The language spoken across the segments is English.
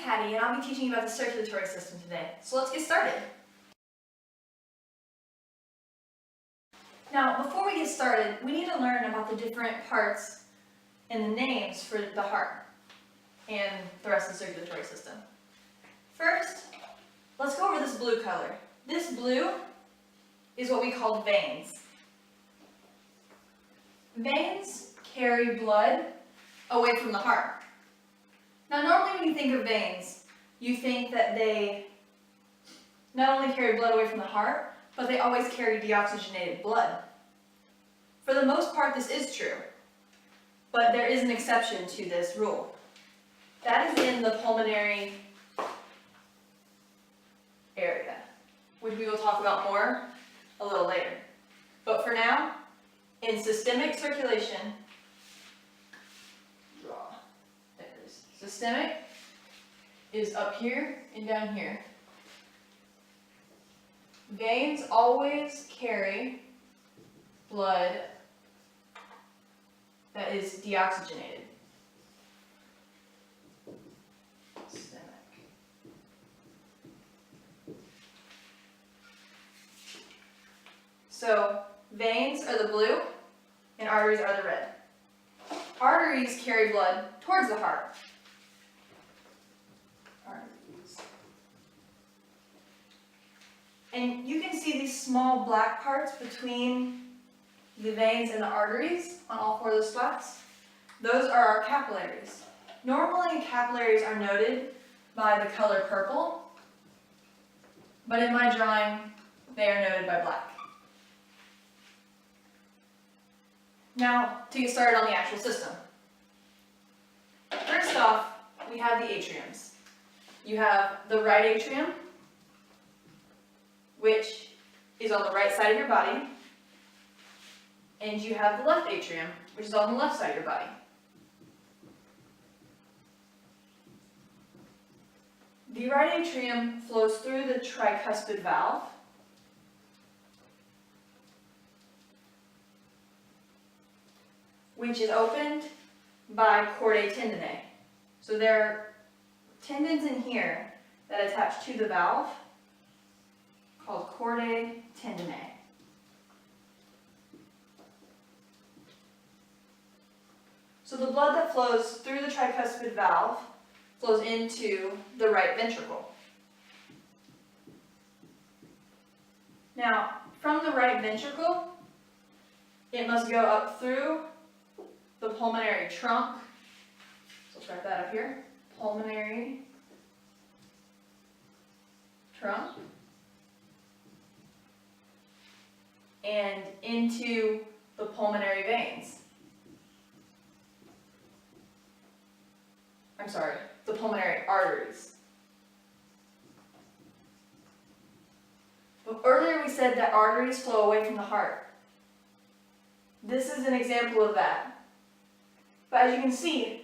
Patty, and I'll be teaching you about the circulatory system today. So let's get started. Now, before we get started, we need to learn about the different parts and the names for the heart and the rest of the circulatory system. First, let's go over this blue color. This blue is what we call veins. Veins carry blood away from the heart. Now, normally when you think of veins, you think that they not only carry blood away from the heart, but they always carry deoxygenated blood. For the most part, this is true, but there is an exception to this rule. That is in the pulmonary area, which we will talk about more a little later. But for now, in systemic circulation, systemic is up here and down here. Veins always carry blood that is deoxygenated. Systemic. So veins are the blue and arteries are the red. Arteries carry blood towards the heart. And you can see these small black parts between the veins and the arteries on all four of those spots. Those are our capillaries. Normally, capillaries are noted by the color purple, but in my drawing, they are noted by black. Now, to get started on the actual system. First off, we have the atriums. You have the right atrium, which is on the right side of your body, and you have the left atrium, which is on the left side of your body. The right atrium flows through the tricuspid valve, which is opened by chordae tendineae. So there are tendons in here that attach to the valve called chordae tendineae. So the blood that flows through the tricuspid valve flows into the right ventricle. Now, from the right ventricle, it must go up through the pulmonary trunk. So let's write that up here. Pulmonary trunk. And into the pulmonary veins. I'm sorry, the pulmonary arteries. But earlier we said that arteries flow away from the heart. This is an example of that. But as you can see,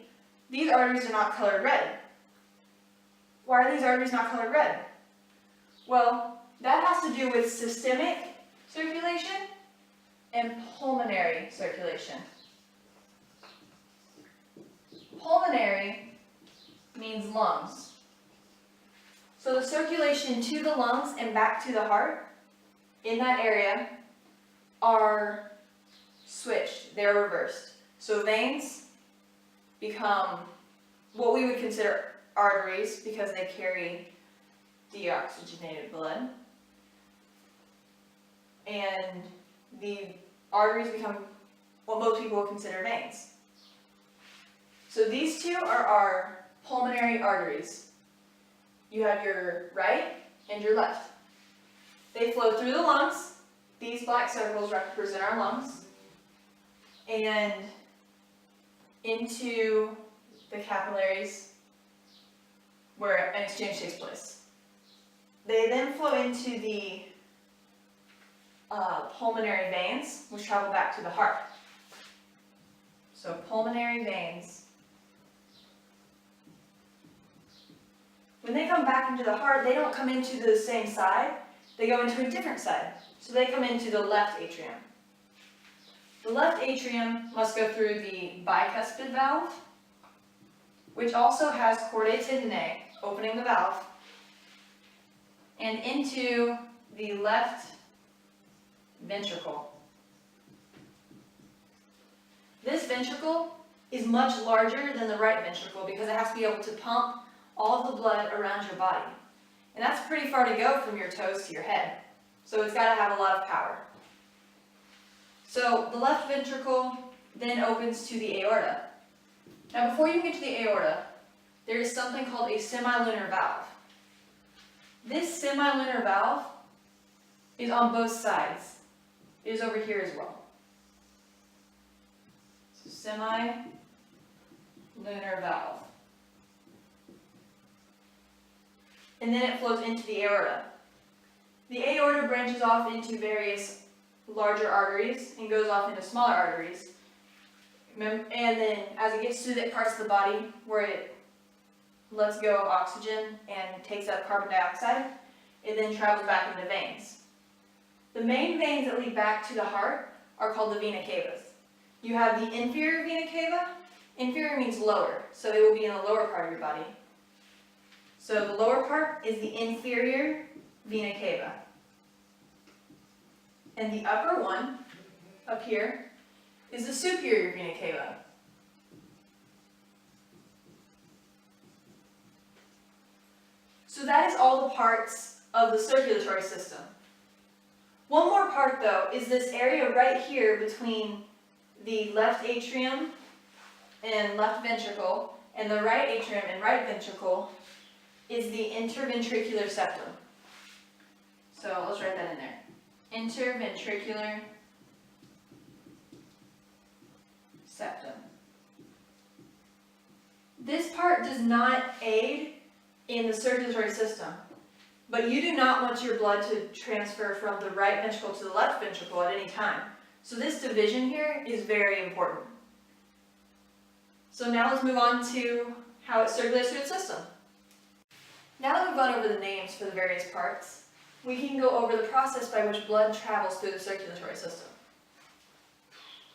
these arteries are not colored red. Why are these arteries not colored red? Well, that has to do with systemic circulation and pulmonary circulation. Pulmonary means lungs. So the circulation to the lungs and back to the heart in that area are switched, they're reversed. So veins become what we would consider arteries because they carry deoxygenated blood. And the arteries become what most people would consider veins. So these two are our pulmonary arteries. You have your right and your left. They flow through the lungs. These black circles represent our lungs. And into the capillaries where an exchange takes place. They then flow into the pulmonary veins, which travel back to the heart. So pulmonary veins. When they come back into the heart, they don't come into the same side, they go into a different side. So they come into the left atrium. The left atrium must go through the bicuspid valve, which also has chordae tendineae opening the valve, and into the left ventricle. This ventricle is much larger than the right ventricle because it has to be able to pump all of the blood around your body. And that's pretty far to go from your toes to your head. So it's got to have a lot of power. So the left ventricle then opens to the aorta. Now before you get to the aorta, there is something called a semilunar valve. This semilunar valve is on both sides. It is over here as well. So semilunar valve. And then it flows into the aorta. The aorta branches off into various larger arteries and goes off into smaller arteries. And then as it gets to the parts of the body where it lets go of oxygen and takes up carbon dioxide, it then travels back into veins. The main veins that lead back to the heart are called the vena cavas. You have the inferior vena cava. Inferior means lower, so they will be in the lower part of your body. So the lower part is the inferior vena cava. And the upper one, up here, is the superior vena cava. So that is all the parts of the circulatory system. One more part though is this area right here between the left atrium and left ventricle and the right atrium and right ventricle is the interventricular septum. So let's write that in there. Interventricular septum. This part does not aid in the circulatory system, but you do not want your blood to transfer from the right ventricle to the left ventricle at any time. So this division here is very important. So now let's move on to how it circulates through the system. Now that we've gone over the names for the various parts, we can go over the process by which blood travels through the circulatory system.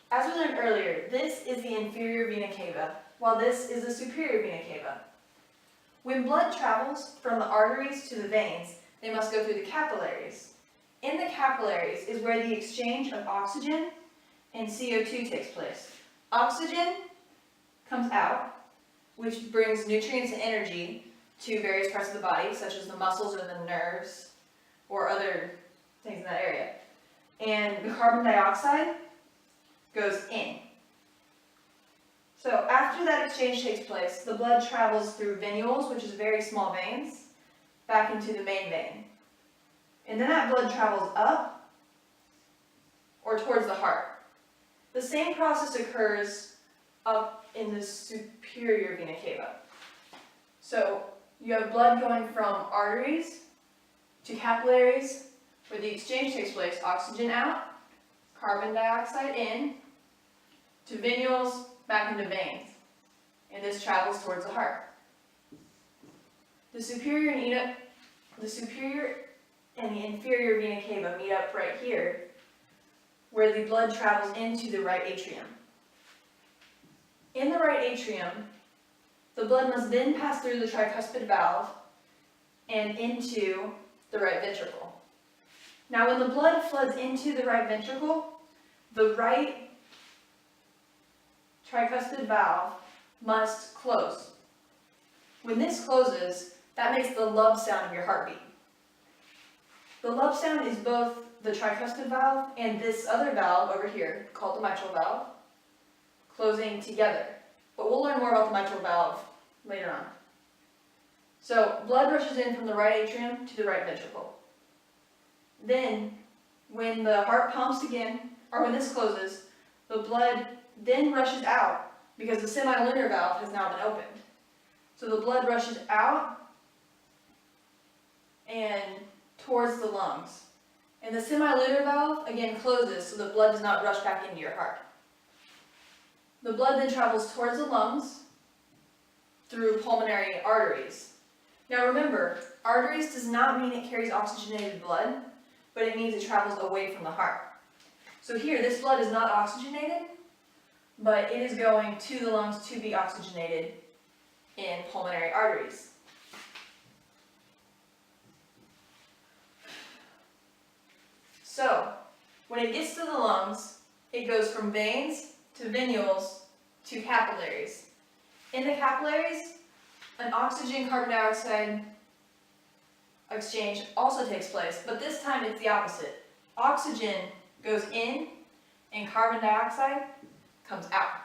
As we learned earlier, this is the inferior vena cava, while this is the superior vena cava. When blood travels from the arteries to the veins, they must go through the capillaries. In the capillaries is where the exchange of oxygen and CO2 takes place. Oxygen comes out, which brings nutrients and energy to various parts of the body, such as the muscles or the nerves, or other things in that area. And the carbon dioxide goes in. So after that exchange takes place, the blood travels through venules, which is very small veins, back into the main vein. And then that blood travels up or towards the heart. The same process occurs up in the superior vena cava. So you have blood going from arteries to capillaries, where the exchange takes place, oxygen out, carbon dioxide in, to venules, back into veins. And this travels towards the heart. The superior and the inferior vena cava meet up right here, where the blood travels into the right atrium. In the right atrium, the blood must then pass through the tricuspid valve and into the right ventricle. Now when the blood floods into the right ventricle, the right tricuspid valve must close. When this closes, that makes the lub sound of your heartbeat. The lub sound is both the tricuspid valve and this other valve over here, called the mitral valve, closing together. But we'll learn more about the mitral valve later on. So blood rushes in from the right atrium to the right ventricle. Then, when the heart pumps again, or when this closes, the blood then rushes out because the semilunar valve has now been opened. So the blood rushes out and towards the lungs. And the semilunar valve again closes so the blood does not rush back into your heart. The blood then travels towards the lungs through pulmonary arteries. Now remember, arteries does not mean it carries oxygenated blood, but it means it travels away from the heart. So here, this blood is not oxygenated, but it is going to the lungs to be oxygenated in pulmonary arteries. So, when it gets to the lungs, it goes from veins to venules to capillaries. In the capillaries, an oxygen-carbon dioxide exchange also takes place, but this time it's the opposite. Oxygen goes in and carbon dioxide comes out.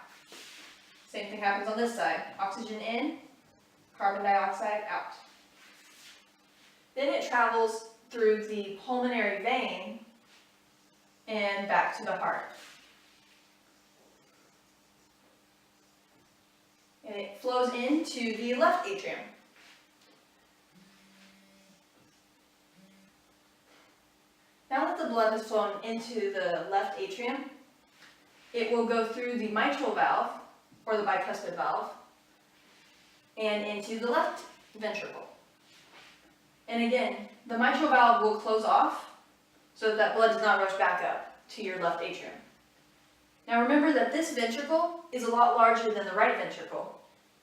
Same thing happens on this side. Oxygen in, carbon dioxide out. Then it travels through the pulmonary vein and back to the heart. And it flows into the left atrium. Now that the blood has flown into the left atrium, it will go through the mitral valve, or the bicuspid valve, and into the left ventricle. And again, the mitral valve will close off so that blood does not rush back up to your left atrium. Now remember that this ventricle is a lot larger than the right ventricle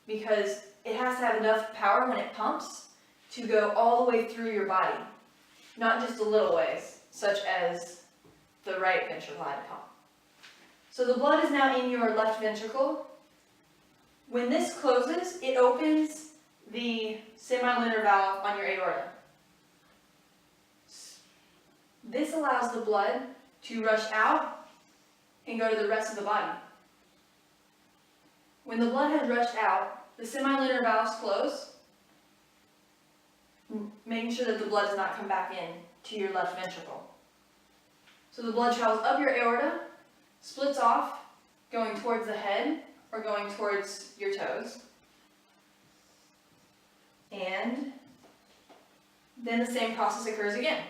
because it has to have enough power when it pumps to go all the way through your body, not just a little ways, such as the right ventricle had to pump. So the blood is now in your left ventricle. When this closes, it opens the semilunar valve on your aorta. This allows the blood to rush out and go to the rest of the body. When the blood has rushed out, the semilunar valves close, making sure that the blood does not come back in to your left ventricle. So the blood travels up your aorta, splits off, going towards the head or going towards your toes. And then the same process occurs again.